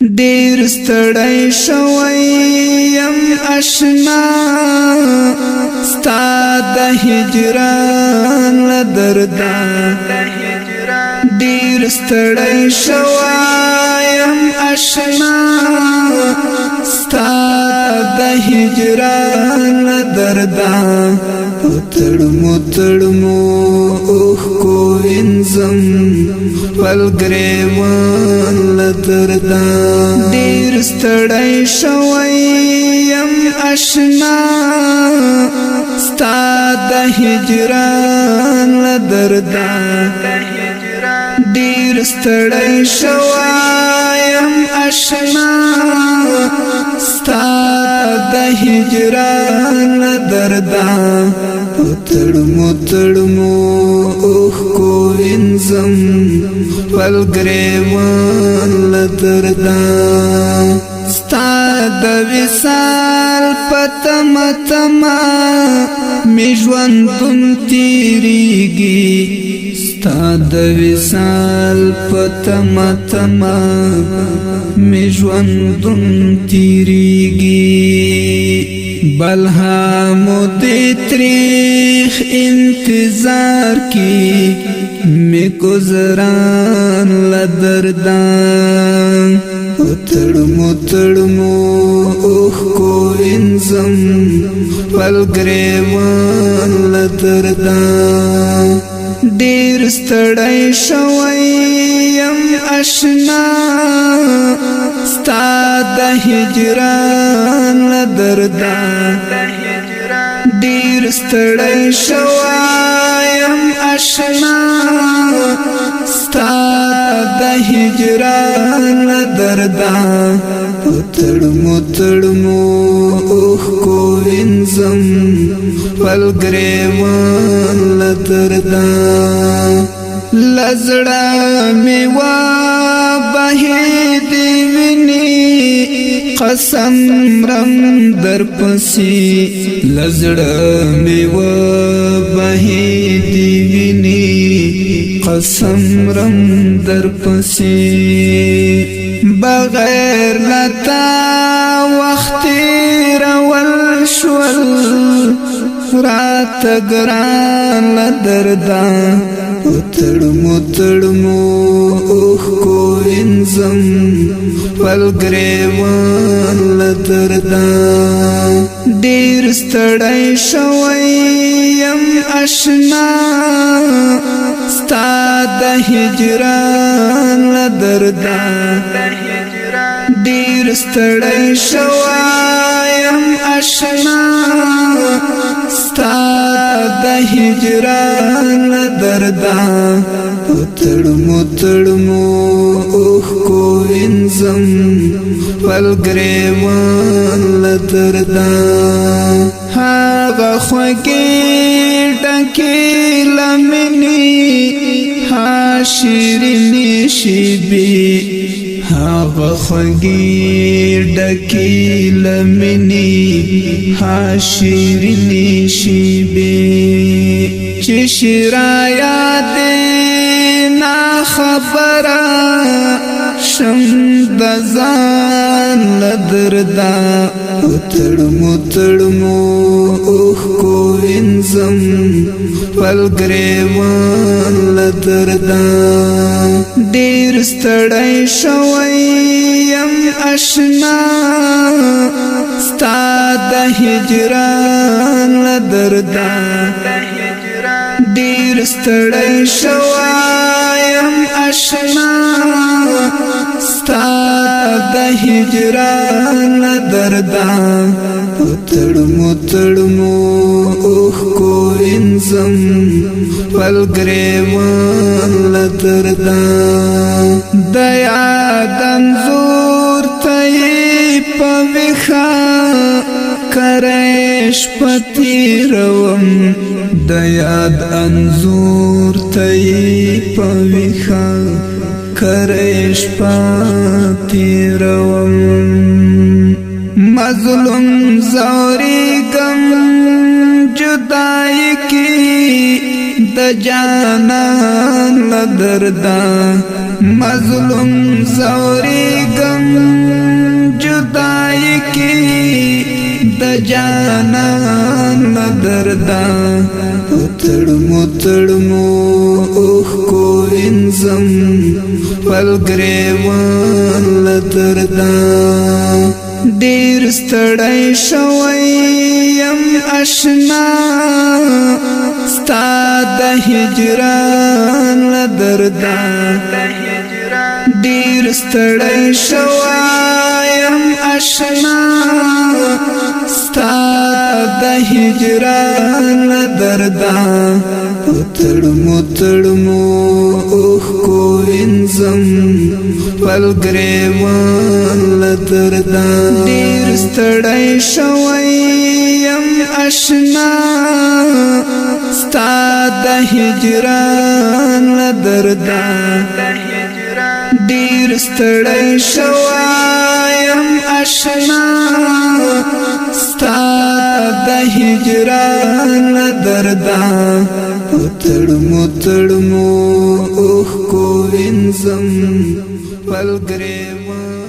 ډیر ستړی شوی یم آشنا ستا د هجران له درده ډیر ستړی شوی یم آشنا ستا د هجران له درده تړمو اوښکو وینځم خپل ګریوان له درده ډیر ستړی شوی یم آشنا ستا د هجران له درده ډیر ستړی شوی یم آشنا ستا د هجران له درده تړمو اوښکو وینځم خپل ګریوان له درده ستا د وصال په تمه مې ژوندون تېرېږي ستا د وصال په تمه مې ژوندون تېرېږي بلهامو دې تریخ انتظار کی میں گزران لدردان تړمو اوښکو وینځم خپل ګریوان لدردان ډیر ستړی شوی یم آشنا ستا د هجران له درده ډیر ستړی شوی یم آشنا ستا د هجران له درده تړمو اوښکو وینځم خپل ګریوان له درده لزړه مې وبهېدې وینې قسم رم درپسې لزړه مې وبهېدې وینې قسم رم درپسې بغیر لتا وخت تېرول شول راته ګران له درده تړمو اوښکو وینځم خپل ګریوان له درده ډیر ستړی شوی یم آشنا ستا د هجران له درده ډیر ستړی شوی یم آشنا ستا د هجران له درده تړمو اوښکو وینځم خپل ګریوان له درده هغه خوږې ډکې لمنې ها شیرینې شیبې هغه خوږې ډکې لمنې ها شیرینې شیبې چې شرایادې نا خبره شم د ځان له درده تړمو اوښکو وینځم خپل ګریوان له درده ډیر ستړی شوی یم آشنا ستا د هجران له درده ډیر ستړی شوی یم آشنا ستا د هجران له درده تړمو اوښکو وینځم خپل ګریوان له درده د یاد انځور ته یې په ویښه کری شپه تېروم د یاد انځور ته یې په ویښه کری شپه تېروم مظلوم زوریږم جدائی کی د جانان له درده مظلوم زوریگم جدائی کی د جانان لدردا تڑمو تڑمو اوخ کو انزم پلگریوان لدردا دیر ستڑای شویم اشنا ستا د هجران لدردا دیر ستړی شویم اشنا ستا د هجران لدردا تړمو تړمو اوخ کو انزم پلګریوان لدردا دیر ستړی شویم اشنا ستا د هجران لدردا دیر ستړی شویم اشنا ستا د هجران لدردا تړمو تړمو اوخ کو انزم پلګریوان